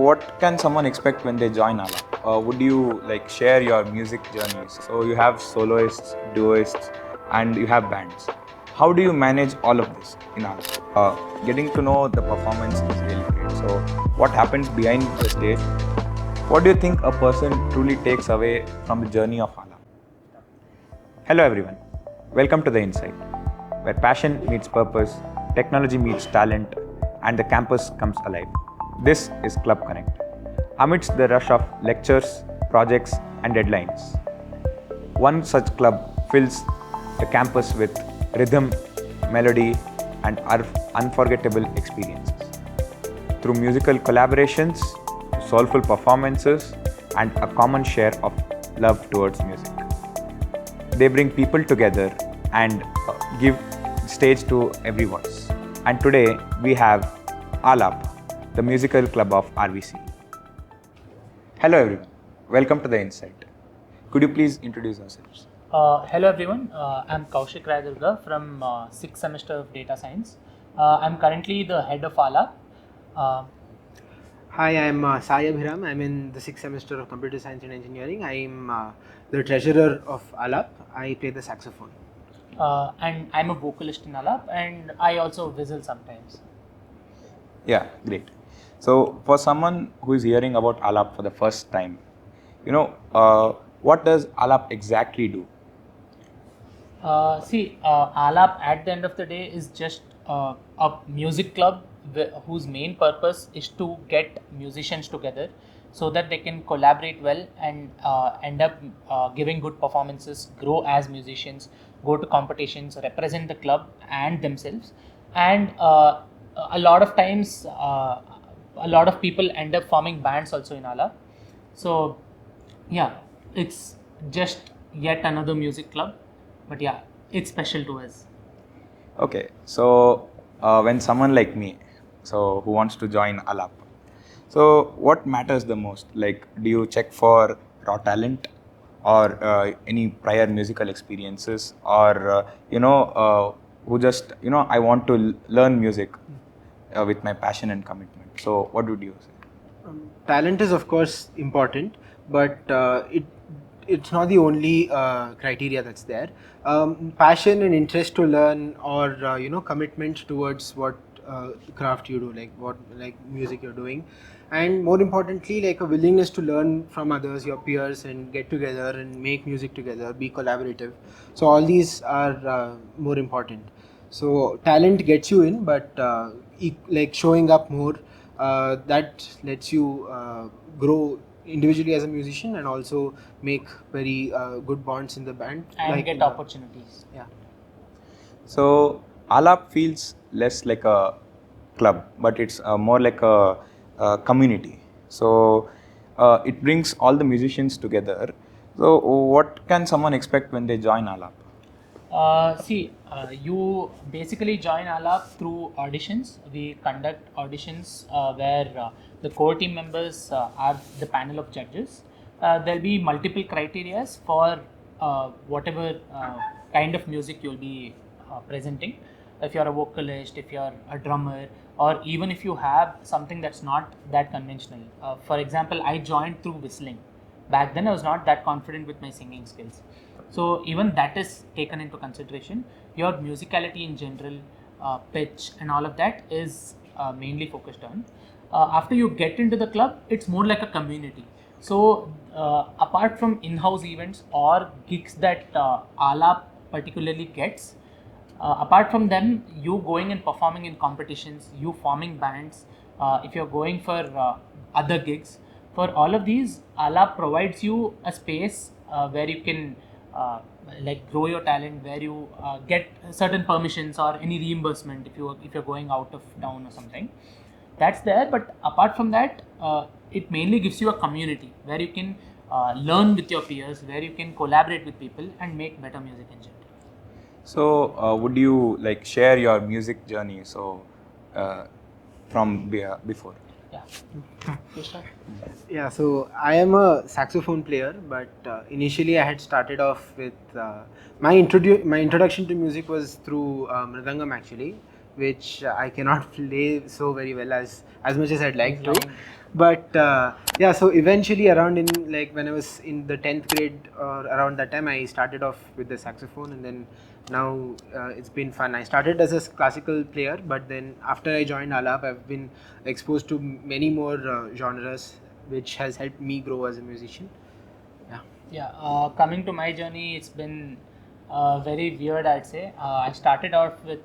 what can someone expect when they join ALAAP? Would you like share your music journeys? So you have soloists, duoists, and you have bands. How do you manage all of this in ALAAP? Getting to know the performance is really great. So what happens behind the stage? What do you think a person truly takes away from the journey of ALAAP? Hello everyone. Welcome to The Insight, where passion meets purpose, technology meets talent, and the campus comes alive. This is Club Connect. Amidst the rush of lectures, projects, and deadlines, one such club fills the campus with rhythm, melody, and unforgettable experiences. Through musical collaborations, soulful performances, and a common share of love towards music, they bring people together and give stage to every voice. And today we have ALAAP, the musical club of RVCE. Hello everyone, welcome to The Insight. Could you please introduce yourselves? Hello everyone, I'm Kaushik Rayadurga from 6th semester of Data Science. I'm currently the head of ALAAP. Hi, I'm Sai Abhiram. I'm in the 6th semester of Computer Science and Engineering. I'm the treasurer of ALAAP. I play the saxophone. And I'm a vocalist in ALAAP, and I also whistle sometimes. Yeah, great. So for someone who is hearing about ALAAP for the first time, what does ALAAP exactly do? ALAAP at the end of the day is just a music club whose main purpose is to get musicians together so that they can collaborate well and end up giving good performances, grow as musicians, go to competitions, represent the club and themselves. And a lot of times, a lot of people end up forming bands also in ALAAP. So, yeah, it's just yet another music club, but yeah, it's special to us. Okay, so when someone like me, who wants to join ALAAP, so what matters the most? Like, do you check for raw talent or any prior musical experiences, or who just I want to learn music with my passion and commitment? So what would you say? Talent is of course important, but it's not the only criteria that's there. Passion and interest to learn, or commitment towards what craft you do, like music you're doing, and more importantly, like a willingness to learn from others, your peers, and get together and make music together, be collaborative. So all these are more important. So talent gets you in, but like showing up more, that lets you grow individually as a musician and also make very good bonds in the band and get opportunities. Yeah. So ALAAP feels less like a club, but it's more like a community. So it brings all the musicians together. So what can someone expect when they join ALAAP? You basically join ALAAP through auditions. We conduct auditions where the core team members are the panel of judges. There'll be multiple criteria for whatever kind of music you'll be presenting. If you're a vocalist, if you're a drummer, or even if you have something that's not that conventional. For example, I joined through whistling. Back then I was not that confident with my singing skills. So even that is taken into consideration. Your musicality in general, pitch and all of that is mainly focused on. After you get into the club, it's more like a community. So apart from in-house events or gigs that ALAAP particularly gets, apart from them, you going and performing in competitions, you forming bands, if you're going for other gigs, for all of these, ALAAP provides you a space where you can grow your talent, where you get certain permissions or any reimbursement if you're going out of town or something. That's there, but apart from that, it mainly gives you a community where you can learn with your peers, where you can collaborate with people and make better music in general. So would you like share your music journey? So from before. Yeah. Yeah, so I am a saxophone player, but initially I had started off with my introduction to music was through Mridangam actually. which I cannot play so very well as much as I'd like to. lying. But yeah, so eventually around in like when I was in the 10th grade or around that time, I started off with the saxophone, and then now it's been fun. I started as a classical player, but then after I joined ALAAP, I've been exposed to many more genres, which has helped me grow as a musician. Yeah. Yeah, coming to my journey, it's been very weird, I'd say. I started out with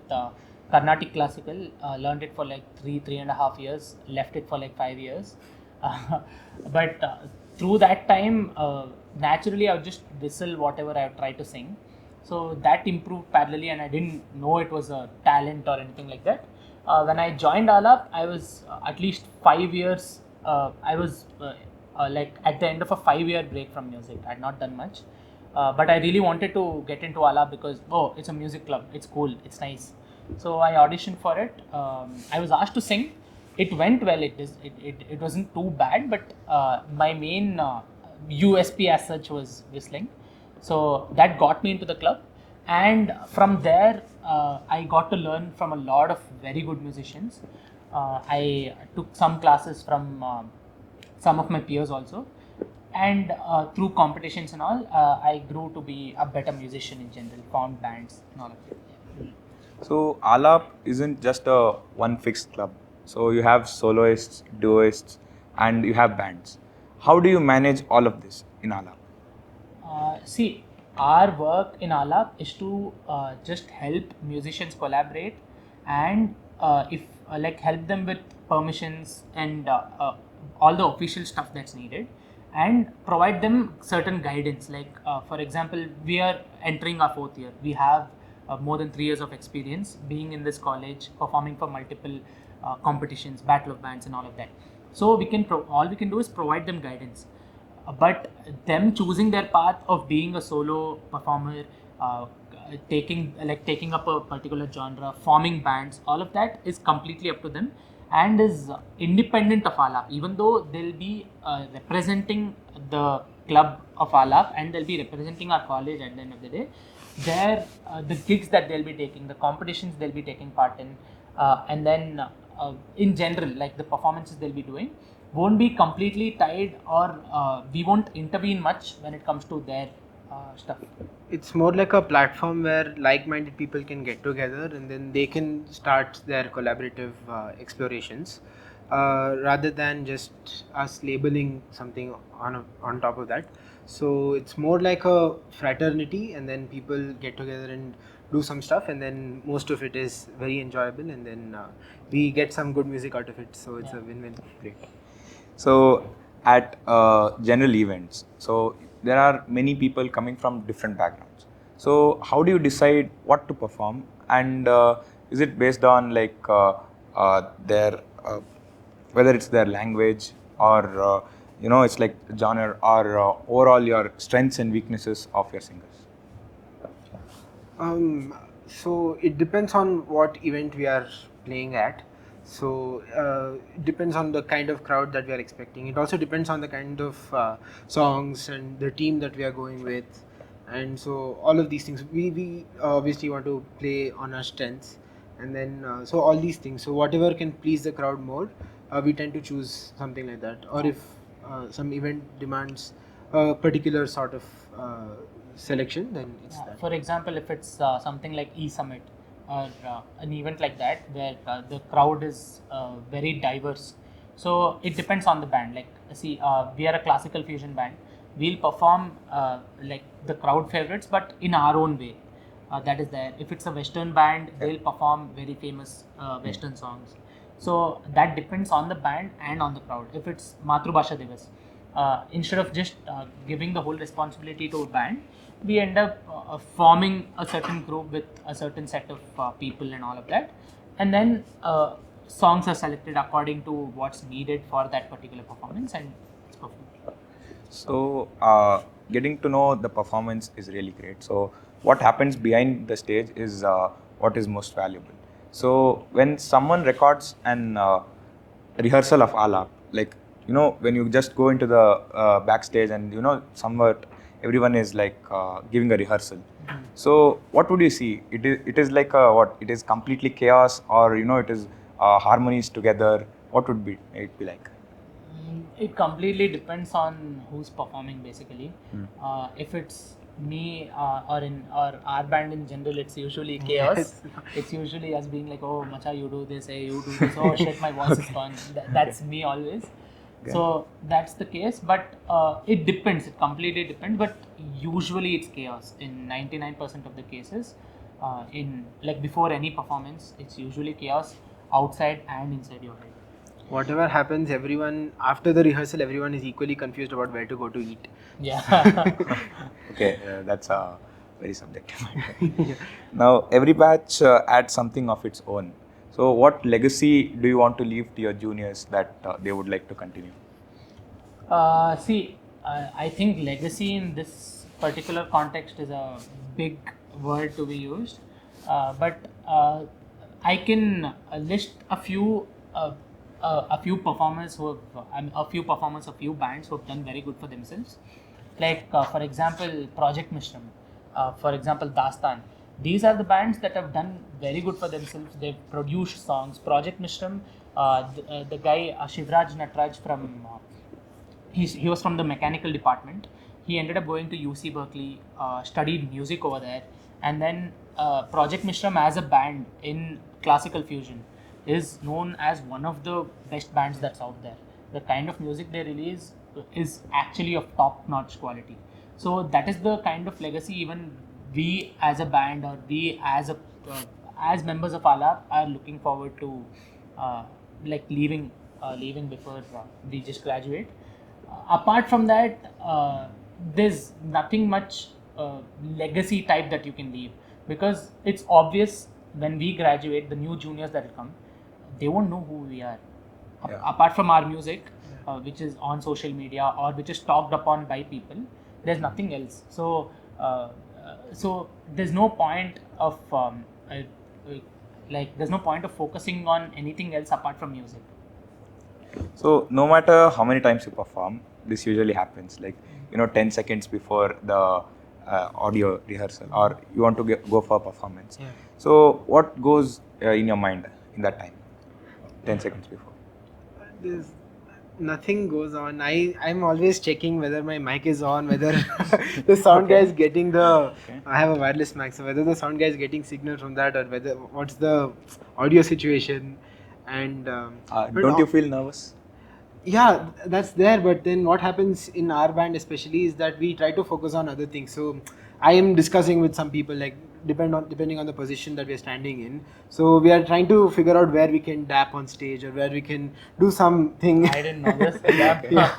Carnatic classical, learned it for like 3.5 years, left it for like 5 years. But through that time, naturally, I would just whistle whatever I would try to sing. So that improved parallelly, and I didn't know it was a talent or anything like that. When I joined ALAAP, I was at least 5 years. I was like at the end of a 5 year break from music. I had not done much, but I really wanted to get into ALAAP because it's a music club. It's cool. It's nice. So I auditioned for it. I was asked to sing. It went well. It wasn't too bad, but my main USP as such was whistling. So that got me into the club, and from there I got to learn from a lot of very good musicians. I took some classes from some of my peers also, and through competitions and all, I grew to be a better musician in general, formed bands and all of it. So ALAAP isn't just a one fixed club. So you have soloists, duoists, and you have bands. How do you manage all of this in ALAAP? See, our work in ALAAP is to just help musicians collaborate, and if like help them with permissions and all the official stuff that's needed, and provide them certain guidance. Like for example, we are entering our 4th year. We have more than 3 years of experience being in this college, performing for multiple competitions, battle of bands, and all of that. So we can all we can do is provide them guidance. But them choosing their path of being a solo performer, taking up a particular genre, forming bands, all of that is completely up to them and is independent of ALAAP. Even though they'll be representing the club of ALAAP and they'll be representing our college at the end of the day, their the gigs that they'll be taking, the competitions they'll be taking part in, and then in general, like the performances they'll be doing, won't be completely tied, or we won't intervene much when it comes to their stuff. It's more like a platform where like-minded people can get together and then they can start their collaborative explorations, rather than just us labeling something on top of that. So it's more like a fraternity, and then people get together and do some stuff, and then most of it is very enjoyable, and then we get some good music out of it. So it's a win-win. Great. So at general events, so there are many people coming from different backgrounds. So how do you decide what to perform, and is it based on like their whether it's their language or it's like genre or overall your strengths and weaknesses of your singers? So it depends on what event we are playing at. So it depends on the kind of crowd that we are expecting. It also depends on the kind of songs and the team that we are going with. And so all of these things, we obviously want to play on our strengths. And then so all these things. So whatever can please the crowd more, we tend to choose something like that. Or if some event demands a particular sort of selection, then it's that. For example, if it's something like E-Summit or an event like that where the crowd is very diverse, so it depends on the band. Like see, we are a classical fusion band. We'll perform like the crowd favorites, but in our own way. That is there. If it's a Western band, they'll perform very famous Western songs. So that depends on the band and on the crowd. If it's Matrubhasha Divas, instead of just giving the whole responsibility to a band, we end up forming a certain group with a certain set of people and all of that, and then songs are selected according to what's needed for that particular performance, and it's performed. So getting to know the performance is really great. So what happens behind the stage is what is most valuable. So when someone records an rehearsal of ALAAP, like when you just go into the backstage and somewhat everyone is like giving a rehearsal. So what would you see? It is like a, what? It is completely chaos, or it is harmonies together. What would be it be like? It completely depends on who's performing basically. If it's me or our band in general, it's usually chaos. Yes. It's usually us being like, oh macha, you do this, hey, you do this, oh shit, my voice is gone. That's me always. So that's the case, but it depends. It completely depends. But usually it's chaos in 99% of the cases. In like before any performance, it's usually chaos outside and inside your head. Whatever happens, everyone after the rehearsal, everyone is equally confused about where to go to eat. Yeah. Okay, that's very subjective. Now, every batch adds something of its own. So, what legacy do you want to leave to your juniors that they would like to continue? See, I think legacy in this particular context is a big word to be used, but I can list a few performers who have, a few bands who have done very good for themselves. Like for example, Project Mishram, for example, Dastan. These are the bands that have done very good for themselves. They've produced songs. Project Mishram, the guy Shivraj Natraj from he was from the mechanical department. He ended up going to UC Berkeley, studied music over there, and then Project Mishram as a band in classical fusion is known as one of the best bands that's out there. The kind of music they release is actually of top-notch quality. So that is the kind of legacy even we as a band or we as members of ALAAP are looking forward to, like leaving before we just graduate. Apart from that, there's nothing much legacy type that you can leave, because it's obvious when we graduate, the new juniors that will come, they won't know who we are. Yeah. Apart from our music, which is on social media or which is talked upon by people, there's nothing else. So there's no point of there's no point of focusing on anything else apart from music. So, no matter how many times you perform, this usually happens. Like 10 seconds before the audio rehearsal, or you want to go for a performance. Yeah. So, what goes in your mind in that time? 10 seconds before. There's nothing goes on. I'm always checking whether my mic is on, whether the sound guy is getting the. I have a wireless mic, so whether the sound guy is getting signal from that, or whether what's the audio situation, and Don't you feel nervous? yeah, that's there. But then what happens in our band especially is that we try to focus on other things. So I am discussing with some people, like depending on the position that we're standing in. So we are trying to figure out where we can dap on stage or where we can do something. I didn't know this. Yeah.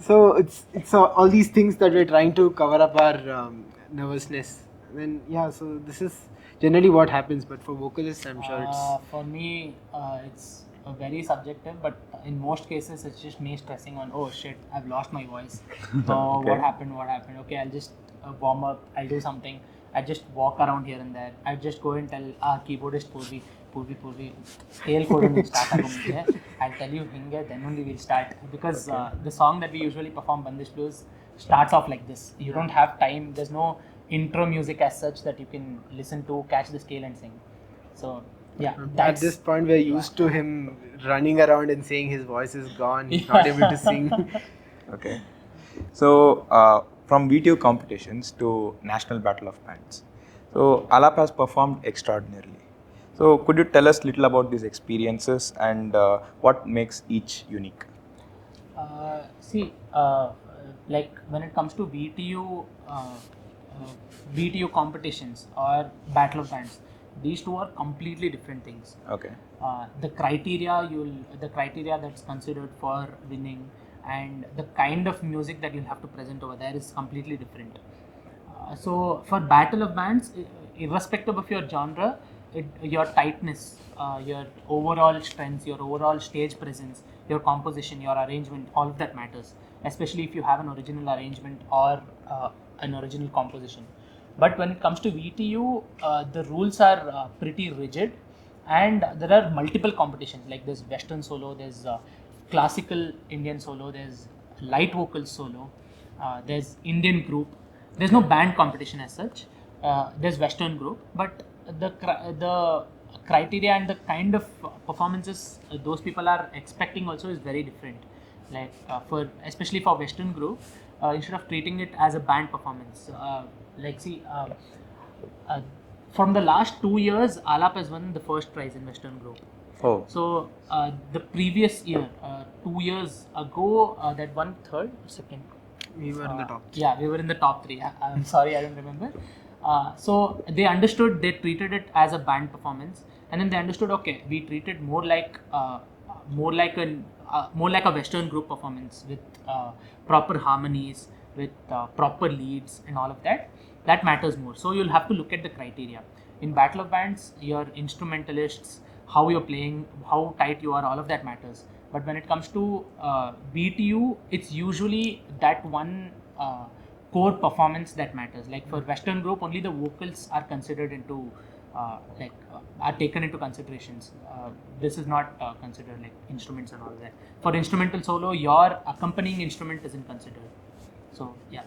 So it's all these things that we're trying to cover up our nervousness. Then yeah, so this is generally what happens. But for vocalists, I'm sure it's For me, it's very subjective, but in most cases, it's just me stressing on, oh shit, I've lost my voice. Oh, Okay. what happened? Okay, I'll just warm up, I'll do something. I just walk around here and there. I just go and tell keyboardist Purvi, scale code start agum. I'll tell you hinge, then only we'll start. Because the song that we usually perform, Bandish Blues, starts off like this. You don't have time, there's no intro music as such that you can listen to, catch the scale and sing. So yeah, at that's this point we're used to him running around and saying his voice is gone, he's not able to sing. Okay. So, from VTU competitions to National Battle of Bands, so ALAAP has performed extraordinarily. So, could you tell us little about these experiences and what makes each unique? Like when it comes to VTU competitions or Battle of Bands, these two are completely different things. Okay. The criteria that's considered for winning and the kind of music that you'll have to present over there is completely different. So for Battle of Bands, irrespective of your genre, your tightness, your overall strengths, your overall stage presence, your composition, your arrangement, all of that matters, especially if you have an original arrangement or an original composition. But when it comes to VTU, the rules are pretty rigid, and there are multiple competitions. Like there's Western solo, there's classical Indian solo, there's light vocal solo, there's Indian group. There's no band competition as such. There's Western group, but the criteria and the kind of performances those people are expecting also is very different. Like for especially for Western group, instead of treating it as a band performance, like see. Uh, from the last 2 years, ALAAP has won the first prize in Western group. Oh, So the previous year, 2 years ago, that won third, second. We were in the top. Yeah, we were in the top three. I'm sorry, I don't remember. So they understood, they treated it as a band performance, and then they understood, okay, we treat it more like a Western group performance with proper harmonies, with proper leads, and all of that. That matters more. So you'll have to look at the criteria. In Battle of Bands, your instrumentalists, how you're playing, how tight you are, all of that matters. But when it comes to BTU, it's usually that one core performance that matters. Like for Western group, only the vocals are considered into are taken into considerations. This is not considered like instruments and all that. For instrumental solo, your accompanying instrument isn't considered. So yeah.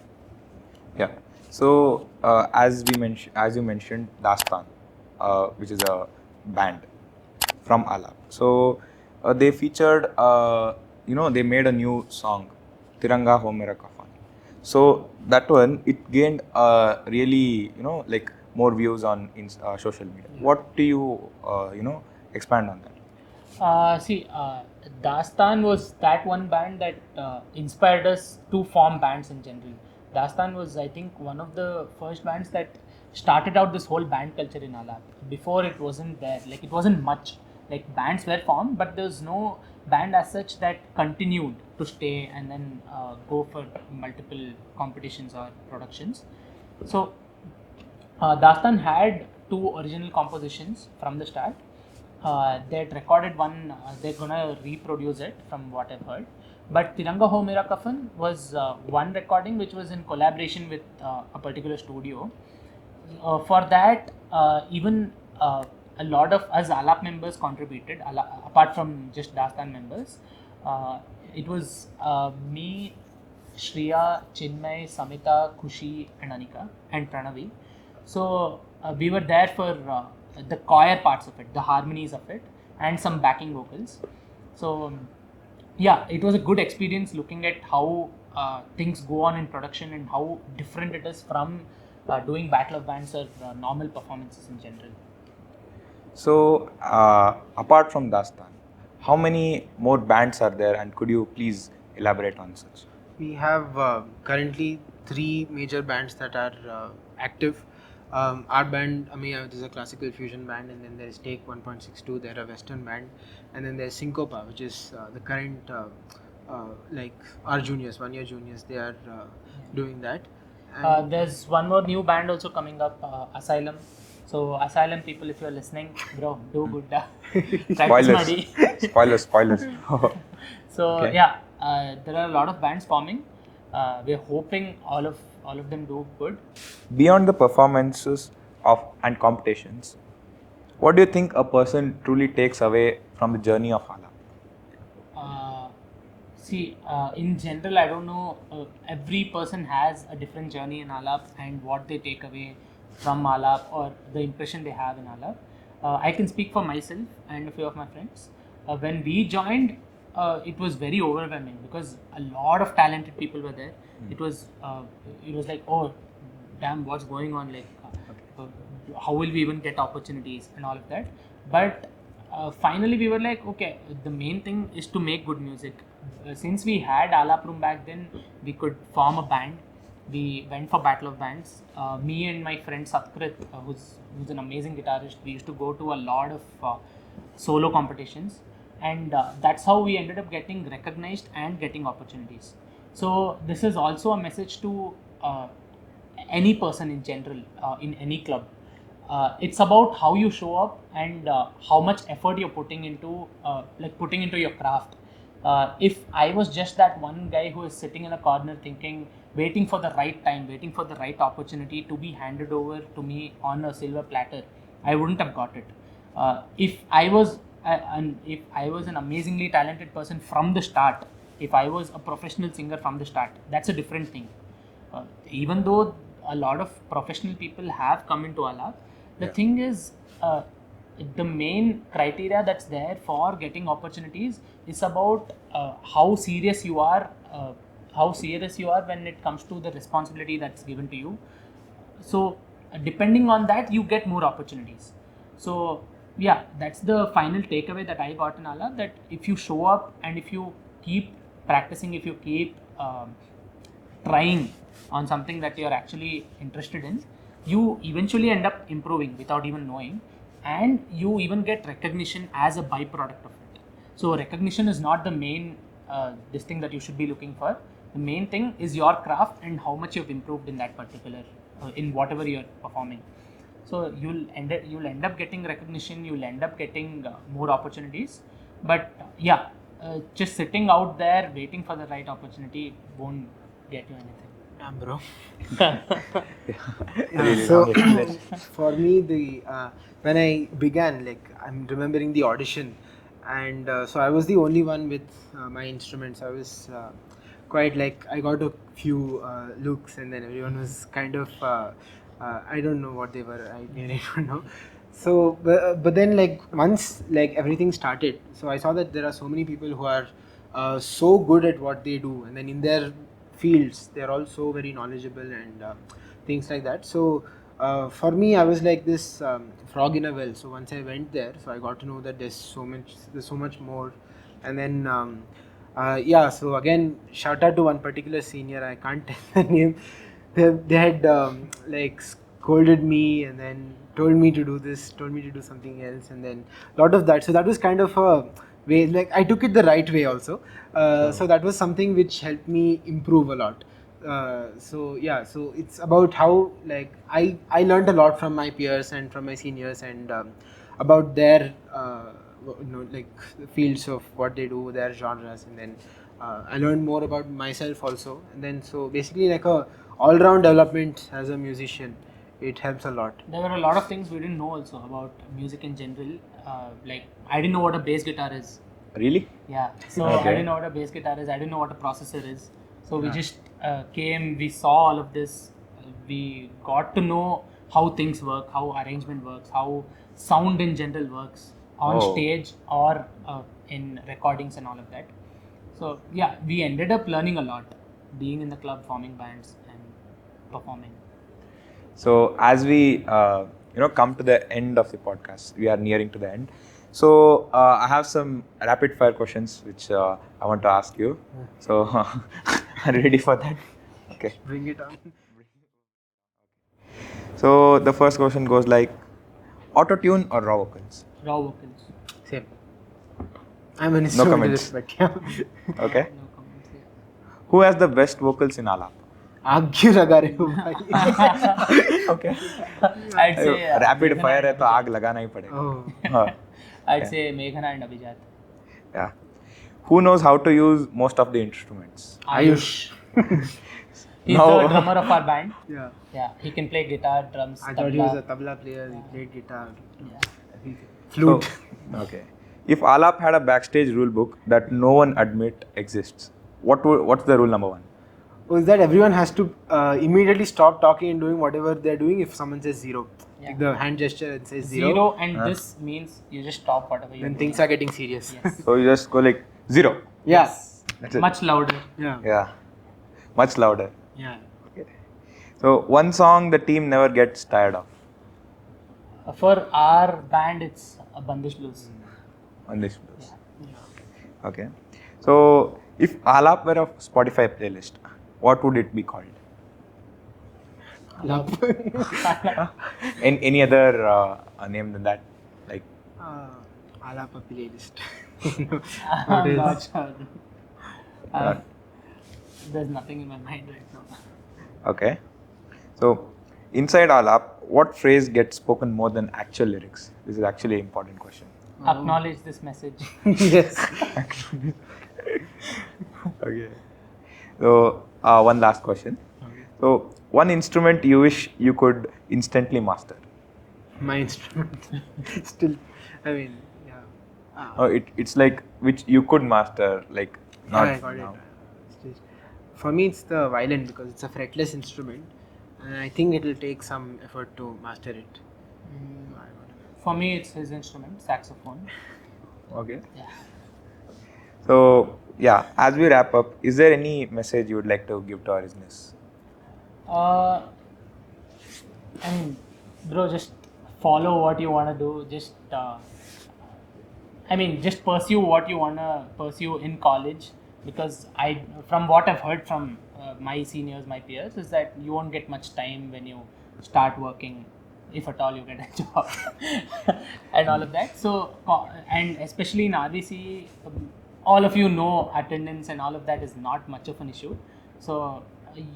yeah. So as you mentioned, Dastan, which is a band from ALAAP. So they featured, they made a new song, Tiranga Ho Mera Kafan. So that one, it gained really, like more views on social media. What do you, expand on that? Dastan was that one band that inspired us to form bands in general. Dastan was, I think, one of the first bands that started out this whole band culture in ALAAP. Before it wasn't there, like it wasn't much. Like bands were formed, but there's no band as such that continued to stay and then go for multiple competitions or productions. So Dastan had two original compositions from the start. They had recorded one, they're gonna reproduce it from what I've heard. But Tiranga Ho Mera Kafan was one recording which was in collaboration with a particular studio. For that, even a lot of us ALAAP members contributed, apart from just Dastan members. It was me, Shreya, Chinmayi, Samita, Khushi, and Anika, and Pranavi. So we were there for the choir parts of it, the harmonies of it, and some backing vocals. So yeah, it was a good experience looking at how things go on in production and how different it is from doing Battle of Bands or normal performances in general. So apart from Dastan, how many more bands are there, and could you please elaborate on such? We have currently 3 major bands that are active. Our band, Amiya, which is a classical fusion band, and then there's Take 1.62, they're a Western band, and then there's Syncopa, which is the current, like our juniors, 1 year juniors, they are doing that. And There's one more new band also coming up, Asylum. So Asylum people, if you're listening, bro, do good. Practice Spoilers. muddy. Spoilers. So Okay. yeah, there are a lot of bands forming. We're hoping all of them do good. Beyond the performances and competitions, what do you think a person truly takes away from the journey of ALAAP? In general, I don't know. Every person has a different journey in ALAAP and what they take away from ALAAP or the impression they have in ALAAP. I can speak for myself and a few of my friends. When we joined, it was very overwhelming because a lot of talented people were there. It was like, oh, damn, what's going on? Like, how will we even get opportunities and all of that? But finally, we were like, okay, the main thing is to make good music. Since we had ALAAP room back then, we could form a band. We went for Battle of Bands. Me and my friend Satkrit, who's an amazing guitarist, we used to go to a lot of solo competitions, and that's how we ended up getting recognized and getting opportunities. So this is also a message to any person in general, in any club. It's about how you show up and how much effort you're putting into your craft. If I was just that one guy who is sitting in a corner thinking, waiting for the right time, waiting for the right opportunity to be handed over to me on a silver platter, I wouldn't have got it. If I was an amazingly talented person from the start, if I was a professional singer from the start, that's a different thing. even though a lot of professional people have come into ALAAP, the Yeah. thing is, the main criteria that's there for getting opportunities is about how serious you are, when it comes to the responsibility that's given to you. So depending on that, you get more opportunities. So yeah, that's the final takeaway that I got in ALAAP, that if you show up and if you keep practicing, if you keep trying on something that you're actually interested in, you eventually end up improving without even knowing, and you even get recognition as a byproduct of it. So recognition is not the main this thing that you should be looking for. The main thing is your craft and how much you've improved in that particular in whatever you're performing. So you'll end up getting recognition, you'll end up getting more opportunities. But just sitting out there waiting for the right opportunity won't get you anything. Yeah, bro. Really So long explanation. for me, the when I began, like I'm remembering the audition, and so I was the only one with my instruments. I was quite like I got a few looks, and then everyone was kind of I don't know what they were. I really don't know. So, but then like once like everything started, so I saw that there are so many people who are so good at what they do, and then in their fields they're all so very knowledgeable and things like that. So for me, I was like this frog in a well. So once I went there, so I got to know that there's so much more, and then so again, shout out to one particular senior. I can't tell the name. They had like scolded me and then told me to do this, told me to do something else, and then a lot of that. So that was kind of a way, like I took it the right way also. So that was something which helped me improve a lot. So it's about how like I learned a lot from my peers and from my seniors, and about their like the fields of what they do, their genres, and then I learned more about myself also. And then so basically like a all-round development as a musician, it helps a lot. There were a lot of things we didn't know also about music in general. Like I didn't know what a bass guitar is. Really? Yeah. So Okay. I didn't know what a bass guitar is. I didn't know what a processor is. So we just came. We saw all of this. We got to know how things work, how arrangement works, how sound in general works on Oh. stage or in recordings and all of that. So yeah, we ended up learning a lot, being in the club, forming bands, and performing. So as we come to the end of the podcast, we are nearing to the end. So I have some rapid fire questions which I want to ask you. So are you ready for that? Okay. Bring it on. So the first question goes like, auto tune or raw vocals? Raw vocals. Same. I'm an instrumentalist, but yeah. Okay. No comments here. Who has the best vocals in ALAAP? आग क्यों लगा रहे हो भाई? Okay. I'd say Rapid Meghana fire है and तो आग लगाना ही पड़ेगा. Oh. हाँ. I'd say Meghana and Abhijat. Yeah. Who knows how to use most of the instruments? Ayush. He's No. the drummer of our band. Yeah. Yeah, he can play guitar, drums, I thought he was a tabla. tabla player. He played guitar, Yeah. flute. So, okay. If ALAAP had a backstage rule book that no one admit exists, what's the rule number one? Was that everyone has to immediately stop talking and doing whatever they're doing if someone says zero. Yeah. Like the hand gesture and says zero. Zero, and this means you just stop whatever you're Then doing. things are getting serious. Yes. So you just go like 0. Yeah. That's it. Much louder. Yeah. Yeah. Much louder. Yeah. So one song the team never gets tired of. For our band, it's a Bandish Blues. On this blues. Okay. So if ALAAP were a Spotify playlist, what would it be called? Any other name than that? Like ALAAP playlist. I'm not sure. Uh, There's nothing in my mind right now. okay. So inside ALAAP, what phrase gets spoken more than actual lyrics? This is actually an important question. Acknowledge this message. Yes. Okay. So one last question. Okay. So one instrument you wish you could instantly master. My instrument. Still, I mean, yeah. It's like which you could master, like not I got now. it. For me, it's the violin because it's a fretless instrument, and I think it will take some effort to master it. For me, it's his instrument, saxophone. Okay. Yeah. So yeah, as we wrap up, is there any message you would like to give to our listeners? I mean, bro, just follow what you want to do. Just pursue what you want to pursue in college, because from what I've heard from my seniors, my peers, is that you won't get much time when you start working, if at all you get a job, and all of that. So, and especially in RVCE, all of you know attendance and all of that is not much of an issue. So,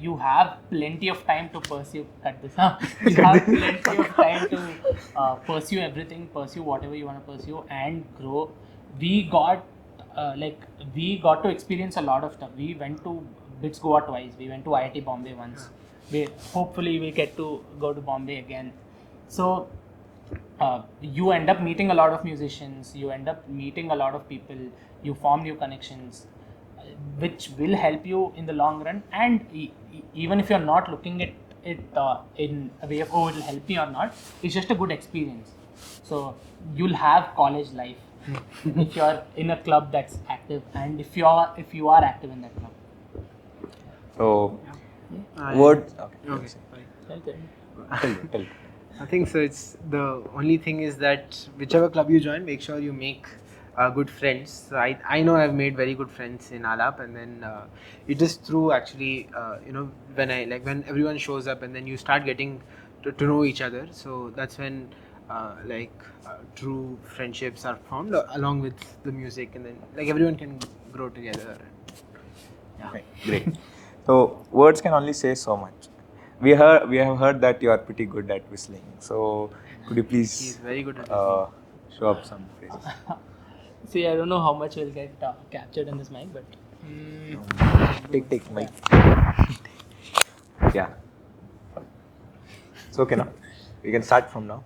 you have plenty of time to pursue. Cut this out. You have plenty of time to pursue everything, pursue whatever you want to pursue, and grow. We got to experience a lot of stuff. We went to BITS Goa twice. We went to IIT Bombay once. Hopefully we get to go to Bombay again. So you end up meeting a lot of musicians. You end up meeting a lot of people. You form new connections, which will help you in the long run. And even if you're not looking at it in a way of, oh, it'll help me or not, it's just a good experience. So you'll have college life if you're in a club that's active, and if you are active in that club. So words. Okay. Tell. I think so. It's the only thing is that whichever club you join, make sure you make good friends. So I know I've made very good friends in ALAAP, and then it is through actually when everyone shows up and then you start getting to know each other. So that's when true friendships are formed along with the music, and then everyone can grow together. Yeah. Okay, great. So words can only say so much. We have heard that you are pretty good at whistling. So could you please He's very good at show up some phrases? See, I don't know how much will get captured in this mic, but Take mic. Yeah. It's okay now. We can start from now.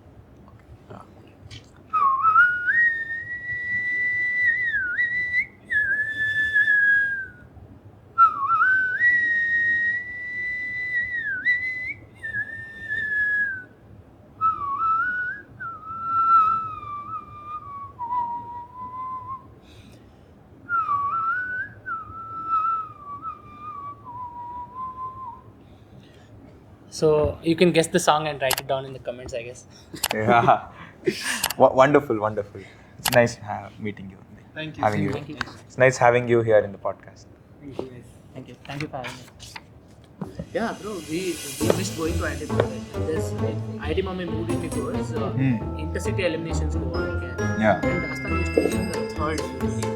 so you can guess the song and write it down in the comments, I guess. Yeah. Wonderful. It's nice meeting you. Thank you. Having you. Thank you. It's nice having you here in the podcast. Thank you guys. Thank you for having me. Yeah, bro, we missed going to IIT Bombay. IIT Bombay moved in because intercity eliminations go on again. Yeah. And last time used to be in the third usually.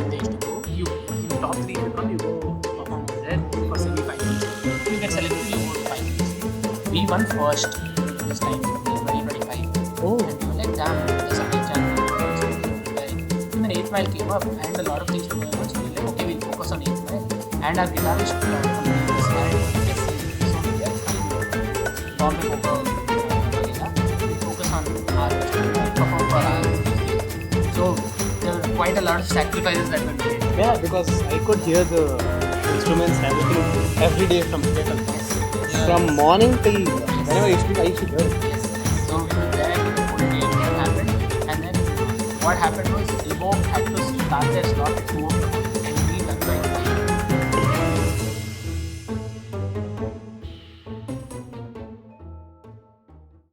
They used to go. You in top 3 become, you go perform there for semi-finals. You get selected, you go to finals. We won first this time in 2025. Oh. And we were like, damn, there's a big chance. Even 8th mile came up and a lot of things were going on. So we were like, okay, we'll focus on 8th mile. And our guitarist from this Bombay we focus on our perform for our. So there were quite a lot of sacrifices that were made. Yeah, because I could hear the instruments every day from from morning till whenever I used to hear it. Yes. So there the whole game happened, and then what happened was Evo had to start their slot at 2